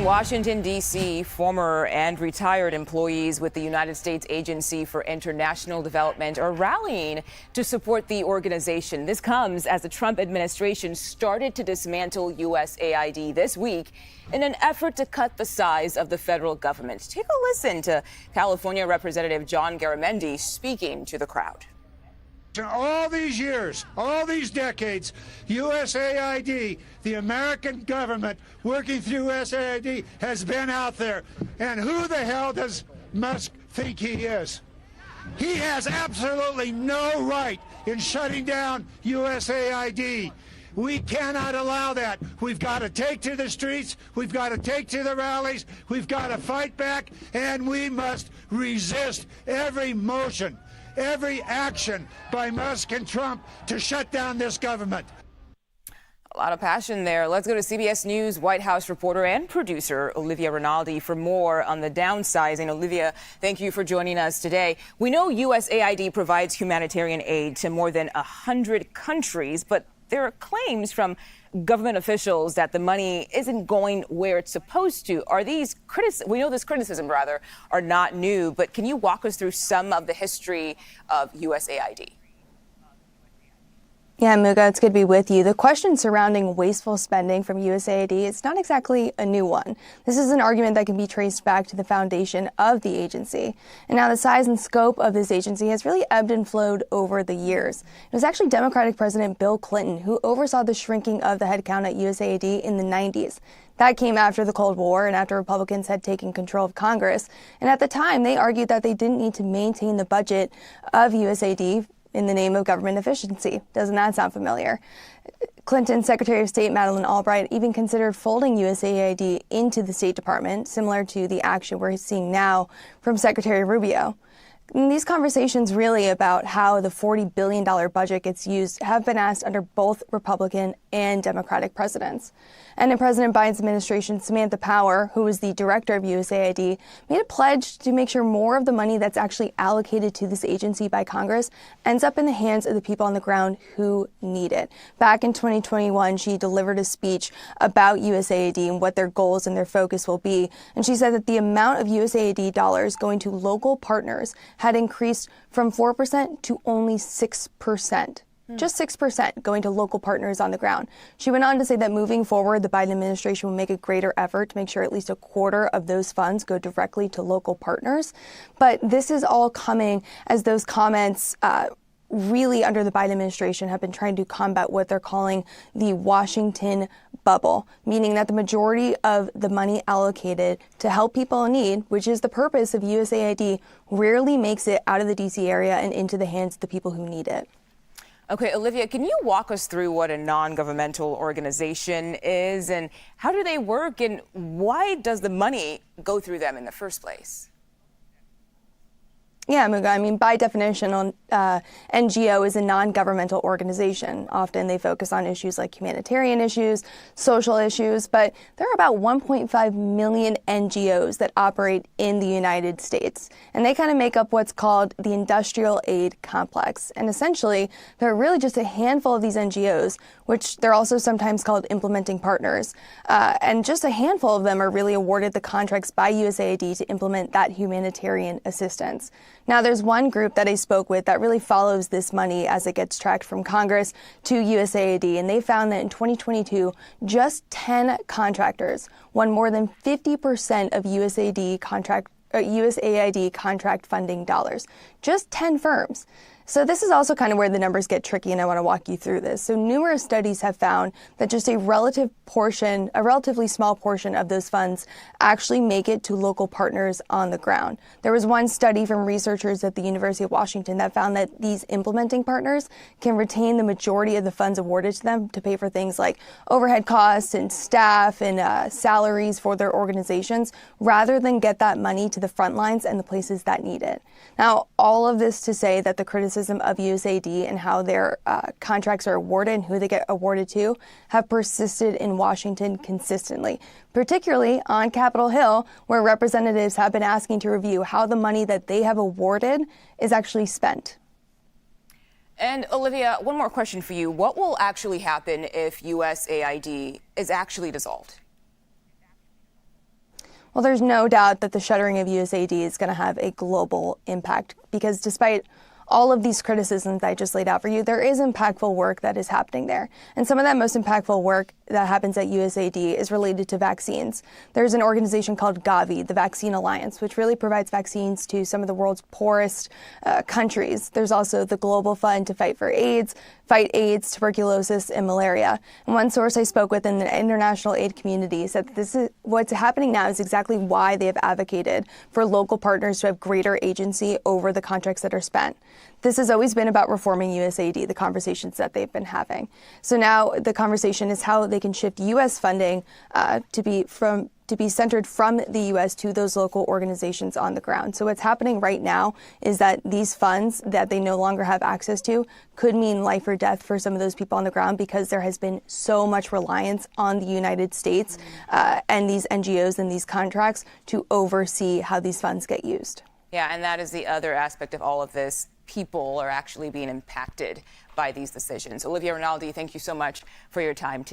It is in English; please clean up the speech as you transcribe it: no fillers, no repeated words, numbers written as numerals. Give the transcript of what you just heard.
In Washington, D.C., former and retired employees with the United States Agency for International Development are rallying to support the organization. This comes as the Trump administration started to dismantle USAID this week in an effort to cut the size of the federal government. Take a listen to California Representative John Garamendi speaking to the crowd. All these years, all these decades, USAID, the American government working through USAID, has been out there. And who the hell does Musk think he is? He has absolutely no right in shutting down USAID. We cannot allow that. We've got to take to the streets. We've got to take to the rallies. We've got to fight back, and we must resist every motion, every action by Musk and Trump to shut down this government. A lot of passion there. Let's go to CBS News White House reporter and producer Olivia Rinaldi for more on the downsizing. Olivia, thank you for joining us today. We know USAID provides humanitarian aid to more than 100 countries, but there are claims from government officials that the money isn't going where it's supposed to. We know this criticism, are not new, but can you walk us through some of the history of USAID? Yeah, Muga, it's good to be with you. The question surrounding wasteful spending from USAID is not exactly a new one. This is an argument that can be traced back to the foundation of the agency. And now the size and scope of this agency has really ebbed and flowed over the years. It was actually Democratic President Bill Clinton who oversaw the shrinking of the headcount at USAID in the 90s. That came after the Cold War and after Republicans had taken control of Congress. And at the time, they argued that they didn't need to maintain the budget of USAID in the name of government efficiency. Doesn't that sound familiar? Clinton's Secretary of State Madeleine Albright even considered folding USAID into the State Department, similar to the action we're seeing now from Secretary Rubio. And these conversations really about how the $40 billion budget gets used have been asked under both Republican and Democratic presidents. And in President Biden's administration, Samantha Power, who was the director of USAID, made a pledge to make sure more of the money that's actually allocated to this agency by Congress ends up in the hands of the people on the ground who need it. Back in 2021, she delivered a speech about USAID and what their goals and their focus will be. And she said that the amount of USAID dollars going to local partners had increased from 4% to only 6%. Just 6% going to local partners on the ground. She went on to say that moving forward, the Biden administration will make a greater effort to make sure at least a quarter of those funds go directly to local partners. But this is all coming as those comments really under the Biden administration have been trying to combat what they're calling the Washington bubble, meaning that the majority of the money allocated to help people in need, which is the purpose of USAID, rarely makes it out of the D.C. area and into the hands of the people who need it. Okay, Olivia, can you walk us through what a non-governmental organization is and how do they work and why does the money go through them in the first place? Yeah, Muga, I mean, by definition, NGO is a non-governmental organization. Often they focus on issues like humanitarian issues, social issues, but there are about 1.5 million NGOs that operate in the United States. And they kind of make up what's called the industrial aid complex. And essentially, there are really just a handful of these NGOs, which they're also sometimes called implementing partners. And just a handful of them are really awarded the contracts by USAID to implement that humanitarian assistance. Now, there's one group that I spoke with that really follows this money as it gets tracked from Congress to USAID, and they found that in 2022, just 10 contractors won more than 50% of USAID contract funding dollars. Just 10 firms. So this is also kind of where the numbers get tricky, and I want to walk you through this. So numerous studies have found that just a relatively small portion of those funds actually make it to local partners on the ground. There was one study from researchers at the University of Washington that found that these implementing partners can retain the majority of the funds awarded to them to pay for things like overhead costs and staff and salaries for their organizations, rather than get that money to the front lines and the places that need it. Now, all of this to say that the criticism of USAID and how their contracts are awarded and who they get awarded to have persisted in Washington consistently, particularly on Capitol Hill, where representatives have been asking to review how the money that they have awarded is actually spent. And Olivia, one more question for you. What will actually happen if USAID is actually dissolved? Well, there's no doubt that the shuttering of USAID is going to have a global impact because despite all of these criticisms that I just laid out for you, there is impactful work that is happening there. And some of that most impactful work that happens at USAID is related to vaccines. There's an organization called Gavi, the Vaccine Alliance, which really provides vaccines to some of the world's poorest countries. There's also the Global Fund to fight AIDS, tuberculosis, and malaria. And one source I spoke with in the international aid community said that this is what's happening now is exactly why they have advocated for local partners to have greater agency over the contracts that are spent. This has always been about reforming USAID, the conversations that they've been having. So now the conversation is how they can shift U.S. funding to be centered from the U.S. to those local organizations on the ground. So what's happening right now is that these funds that they no longer have access to could mean life or death for some of those people on the ground because there has been so much reliance on the United States and these NGOs and these contracts to oversee how these funds get used. Yeah, and that is the other aspect of all of this. People are actually being impacted by these decisions. Olivia Rinaldi, thank you so much for your time today.